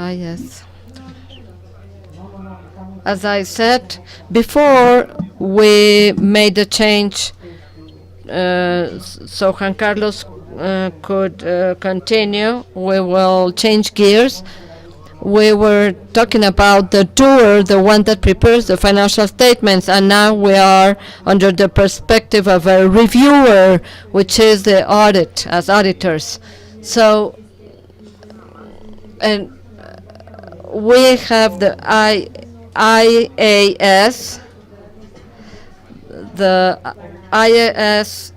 Yes. As I said before, we made a change so Juan Carlos could continue. We will change gears. We were talking about the doer, the one that prepares the financial statements, and now we are under the perspective of a reviewer, which is the audit, as auditors. So, and we have the IAS. The IAS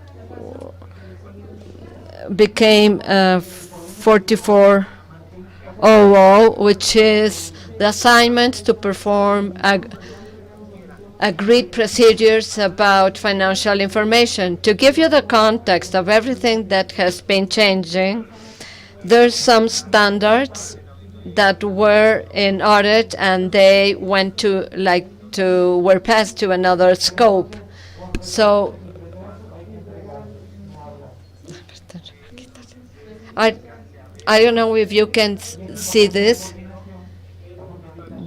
became 4400, which is the assignment to perform agreed procedures about financial information. To give you the context of everything that has been changing, there's some standards that were in audit and they went to were passed to another scope. So I don't know if you can see this,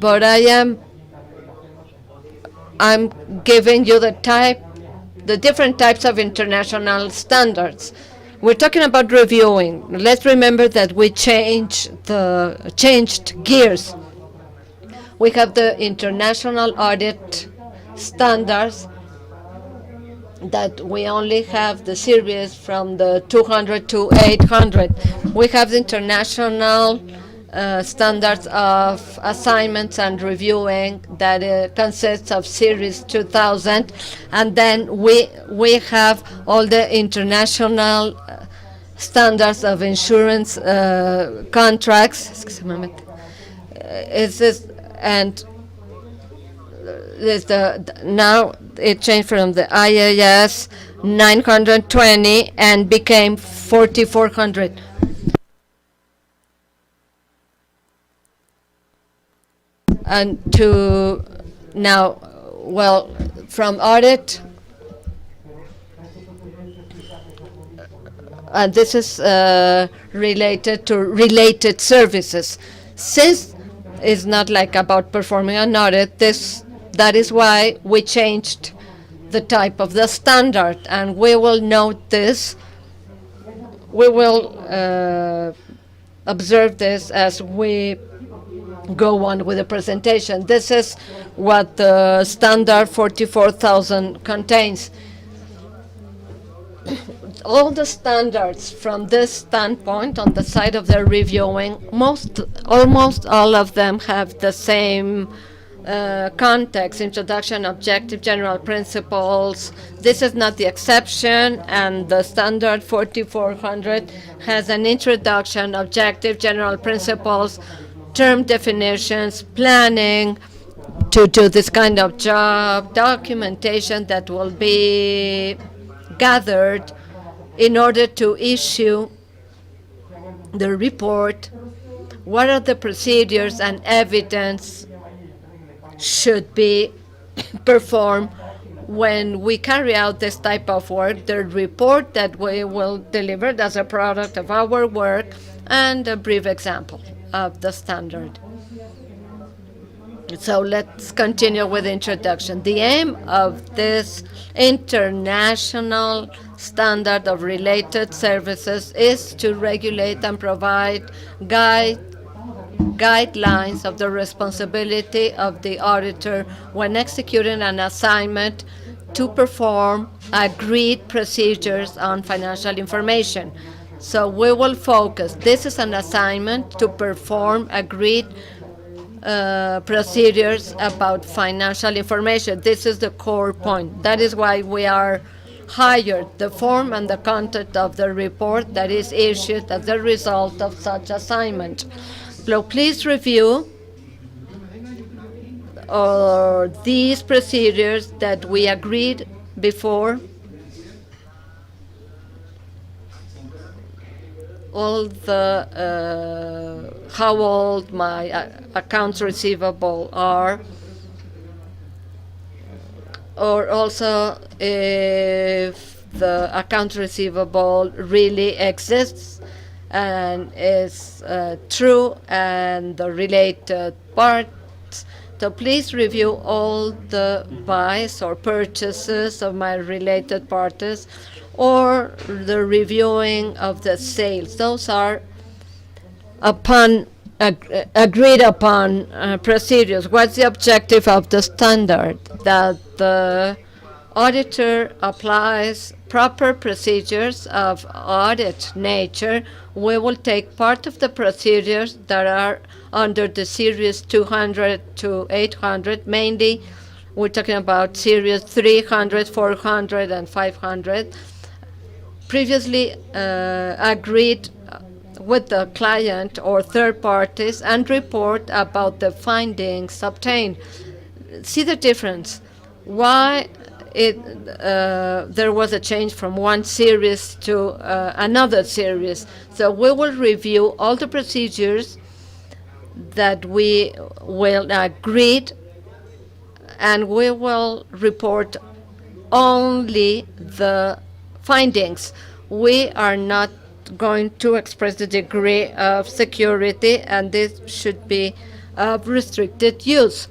but I'm giving you the different types of international standards. We're talking about reviewing. Let's remember that we changed gears. We have the international audit standards that we only have the series from the 200 to 800. We have the international standards of assignments and reviewing that consists of series 2000, and then we have all the international standards of insurance contracts. And now it changed from the IAS 920 and became 4400. And to now, well, from audit, and this is related to related services. Since it's not like about performing an audit, that is why we changed the type of the standard, and we will note this. We will observe this as we go on with the presentation. This is what the standard 44,000 contains. All the standards from this standpoint on the side of the reviewing, almost all of them have the same context: introduction, objective, general principles. This is not the exception, and the standard 4400 has an introduction, objective, general principles, term definitions, planning to do this kind of job, documentation that will be gathered in order to issue the report. What are the procedures and evidence should be performed when we carry out this type of work, the report that we will deliver as a product of our work, and a brief example of the standard. So let's continue with the introduction. The aim of this international standard of related services is to regulate and provide guidelines of the responsibility of the auditor when executing an assignment to perform agreed procedures on financial information. So we will focus. This is an assignment to perform agreed procedures about financial information. This is the core point. That is why we are hired, the form and the content of the report that is issued as a result of such assignment. So please review these procedures that we agreed before. All the how old my accounts receivable are, or also if the account receivable really exists and is true and the related parts. So please review all the buys or purchases of my related parties or the reviewing of the sales. Those are agreed upon procedures. What's the objective of the standard? That the auditor applies proper procedures of audit nature. We will take part of the procedures that are under the series 200 to 800. Mainly, we're talking about series 300, 400, and 500. Previously agreed with the client or third parties and report about the findings obtained. See the difference. Why there was a change from one series to another series. So we will review all the procedures that we will agree, and we will report only the findings. We are not going to express the degree of security, and this should be of restricted use.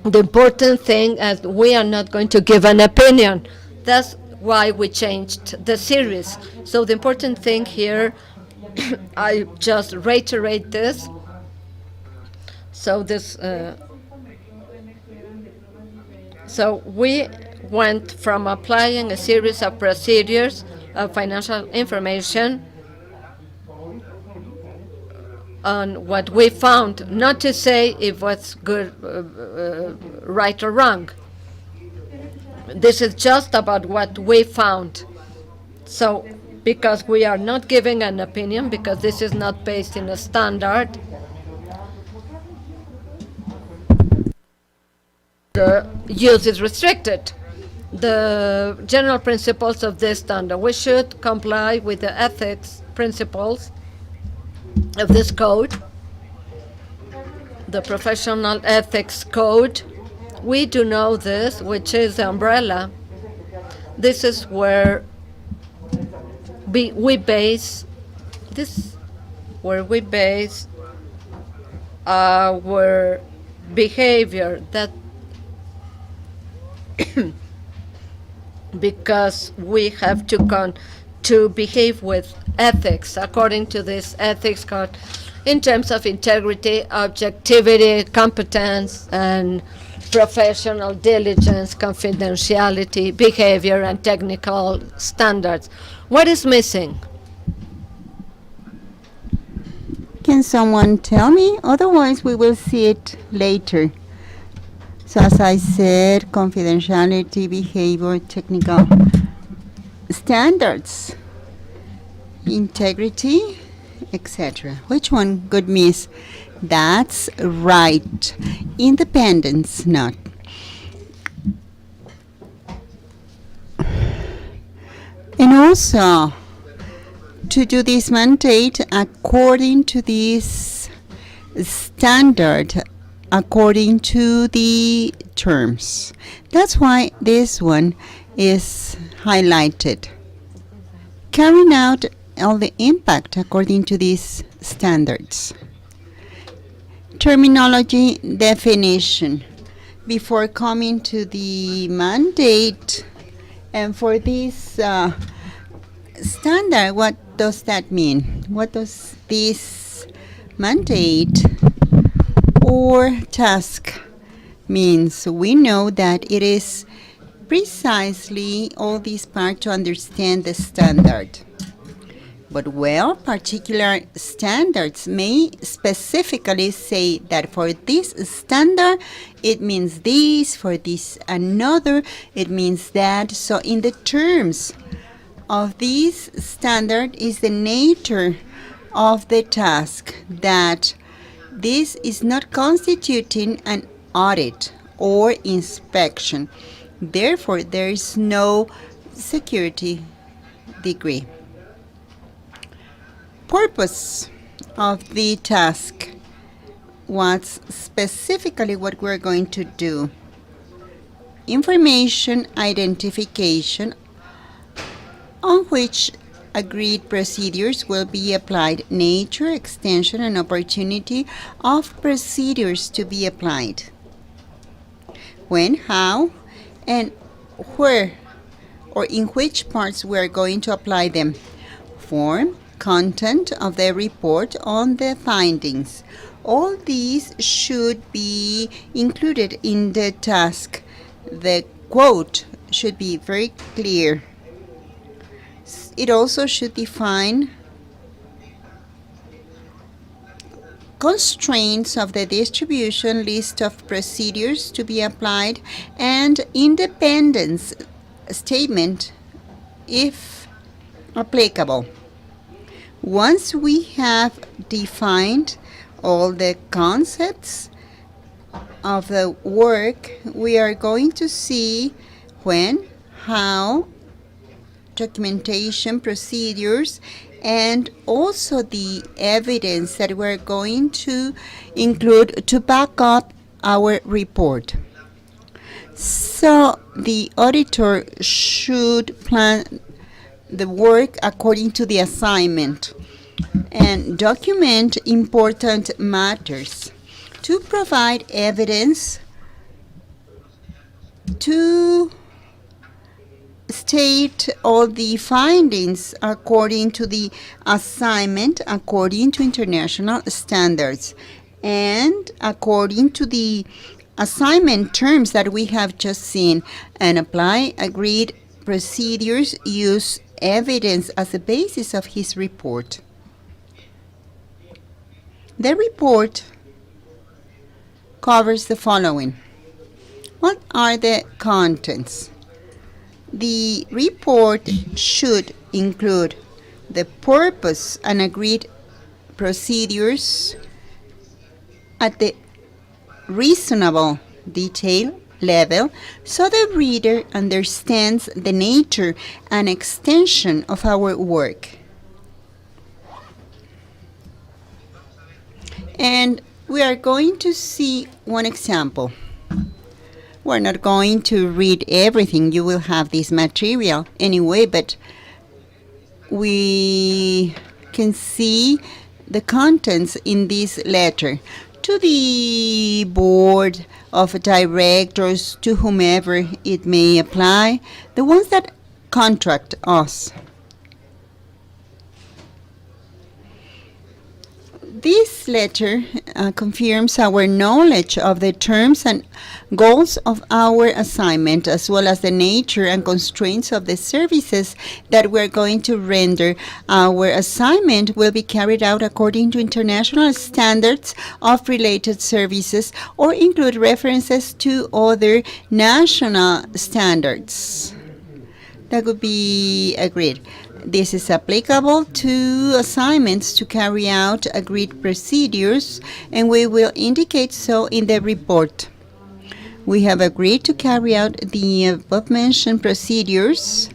The important thing is we are not going to give an opinion. That's why we changed the series. So the important thing here, I just reiterate this. So so we went from applying a series of procedures of financial information on what we found, not to say if what's good, right or wrong. This is just about what we found. So, because we are not giving an opinion, because this is not based in a standard, the use is restricted. The general principles of this standard, we should comply with the ethics principles of this code, the professional ethics code. We do know this, which is the umbrella. This is where we base our behavior, that because we have to behave with ethics according to this ethics code in terms of integrity, objectivity, competence, and professional diligence, confidentiality, behavior, and technical standards. What is missing? Can someone tell me? Otherwise, we will see it later. So as I said, confidentiality, behavior, technical standards, integrity, etc. Which one could miss? That's right. Independence, not. And also, to do this mandate according to this standard, according to the terms. That's why this one is highlighted. Carrying out all the impact according to these standards. Terminology definition. Before coming to the mandate, and for this standard, what does that mean? What does this mandate or task means? We know that it is precisely all these parts to understand the standard. But particular standards may specifically say that for this standard, it means this, for this another, it means that. So in the terms of this standard is the nature of the task, that this is not constituting an audit or inspection. Therefore, there is no security degree. Purpose of the task. What's specifically what we're going to do? Information identification on which agreed procedures will be applied. Nature, extension, and opportunity of procedures to be applied. When, how, and where or in which parts we are going to apply them. Form, content of the report on the findings. All these should be included in the task. The quote should be very clear. It also should define constraints of the distribution, list of procedures to be applied, and independence statement if applicable. Once we have defined all the concepts of the work, we are going to see when, how, documentation, procedures, and also the evidence that we're going to include to back up our report. So the auditor should plan the work according to the assignment and document important matters to provide evidence, to state all the findings according to the assignment, according to international standards, and according to the assignment terms that we have just seen, and apply agreed procedures, use evidence as the basis of his report. The report covers the following. What are the contents? The report should include the purpose and agreed procedures at the reasonable detail level so the reader understands the nature and extension of our work. And we are going to see one example. We're not going to read everything. You will have this material anyway, but we can see the contents in this letter to the board of directors, to whomever it may apply, the ones that contract us. This letter confirms our knowledge of the terms and goals of our assignment, as well as the nature and constraints of the services that we're going to render. Our assignment will be carried out according to international standards of related services or include references to other national standards. That would be agreed. This is applicable to assignments to carry out agreed procedures, and we will indicate so in the report. We have agreed to carry out the above-mentioned procedures,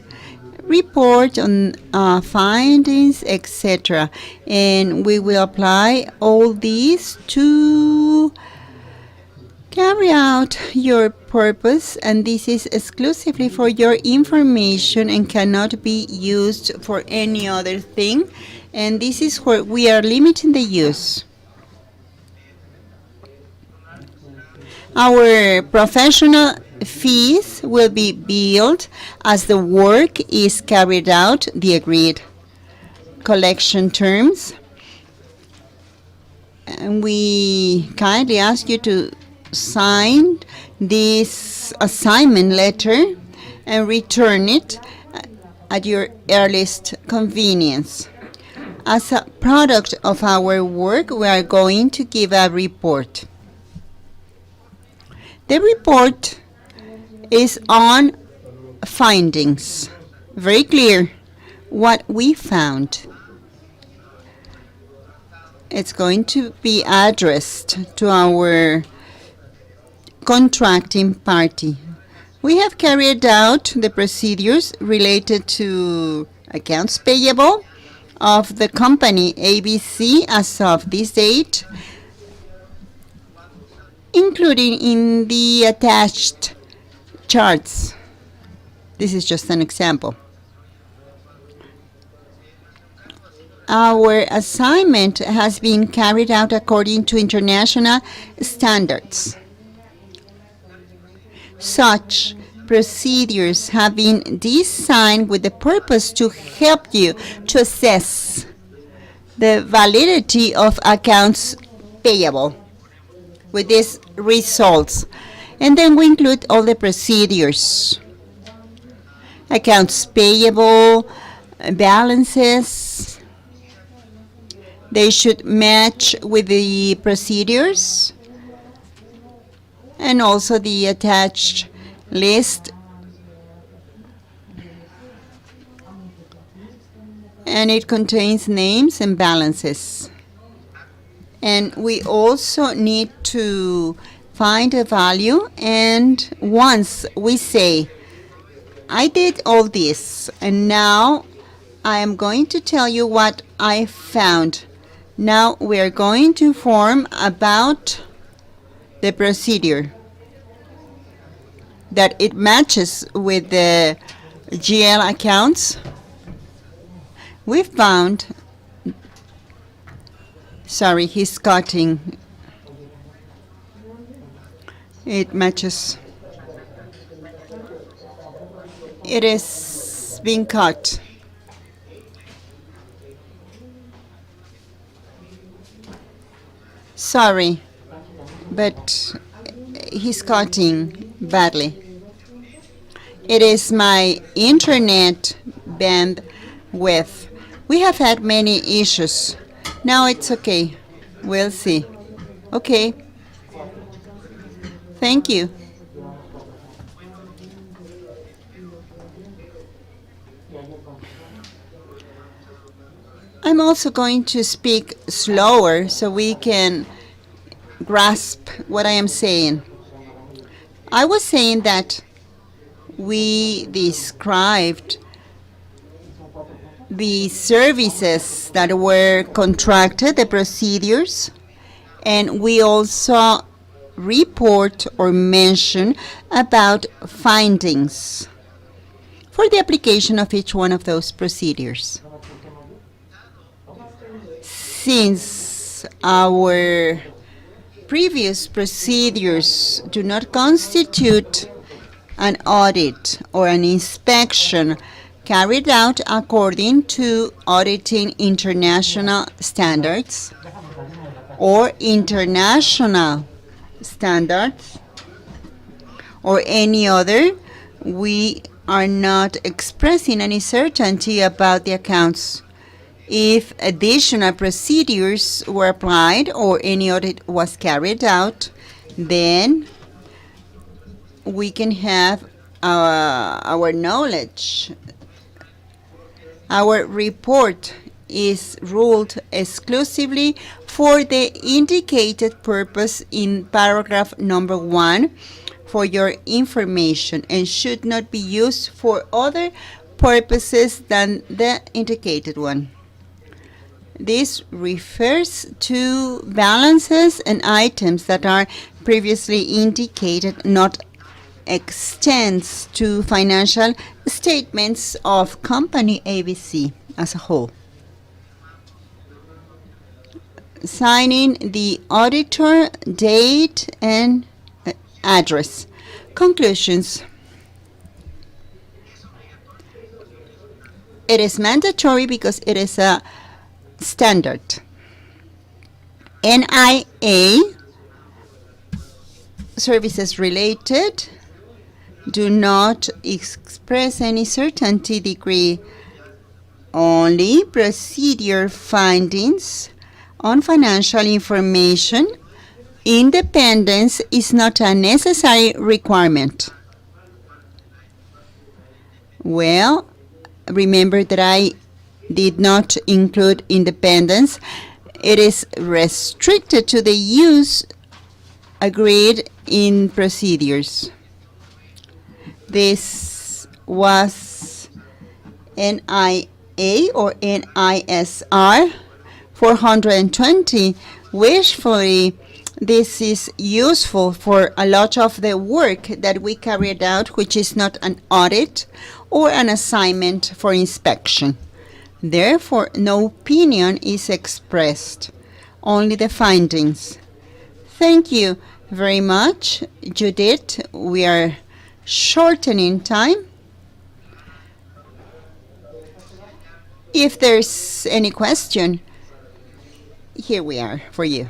report on findings, etc. And we will apply all these to carry out your purpose, and this is exclusively for your information and cannot be used for any other thing. And this is where we are limiting the use. Our professional fees will be billed as the work is carried out, the agreed collection terms. And we kindly ask you to sign this assignment letter and return it at your earliest convenience. As a product of our work, we are going to give a report. The report is on findings. Very clear what we found. It's going to be addressed to our contracting party. We have carried out the procedures related to accounts payable of the company ABC as of this date, including in the attached charts. This is just an example. our assignment has been carried out according to international standards. Such procedures have been designed with the purpose to help you to assess the validity of accounts payable with these results. And then we include all the procedures. Accounts payable, balances, they should match with the procedures, and also the attached list. And it contains names and balances. And we also need to find a value, and once we say, I did all this, and now I am going to tell you what I found. Now we are going to form about the procedure, that it matches with the GL accounts. We found, sorry, he's cutting. It matches. It is being cut. Sorry, but he's cutting badly. It is my internet bandwidth. We have had many issues. Now it's okay. We'll see. Okay. Thank you. I'm also going to speak slower so we can grasp what I am saying. I was saying that we described the services that were contracted, the procedures, and we also report or mention about findings for the application of each one of those procedures. Since our previous procedures do not constitute an audit or an inspection carried out according to auditing international standards or international standards or any other, we are not expressing any certainty about the accounts. If additional procedures were applied or any audit was carried out, then we can have our knowledge. Our report is ruled exclusively for the indicated purpose in paragraph number 1 for your information, and should not be used for other purposes than the indicated one. This refers to balances and items that are previously indicated, not extends to financial statements of company ABC as a whole. Signing the auditor, date, and address. Conclusions. It is mandatory because it is a standard. NIA, services related, do not express any certainty degree. Only procedure findings on financial information. Independence is not a necessary requirement. Well, remember that I did not include independence. It is restricted to the use agreed in procedures. This was NIA or NISR 420. Wishfully, this is useful for a lot of the work that we carried out, which is not an audit or an assignment for inspection. Therefore, no opinion is expressed, only the findings. Thank you very much, Judith. We are shortening time. If there's any question, here we are for you.